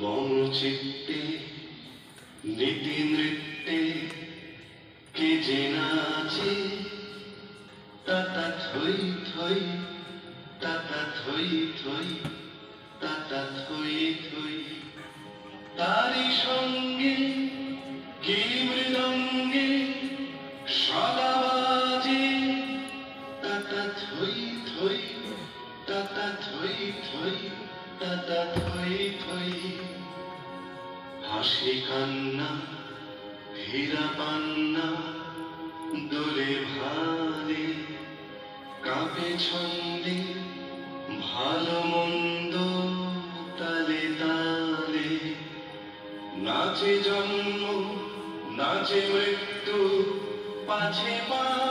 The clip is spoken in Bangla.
মম চিত্তে নীতি নৃত্যে কে যে নাচে তাতা থই থই তাতা থই থই তাতা থই থই তারি সঙ্গে কি মৃদঙ্গে সদা বাজে তাতা থই থই তাতা থই থই তাতা থই থই হাসি কান্না হীরা পান্না দোলে ভালে কাঁপে ছন্দে ভালো মন্দ তালে তালে নাচে জন্ম নাচে মৃত্যু পাছে পা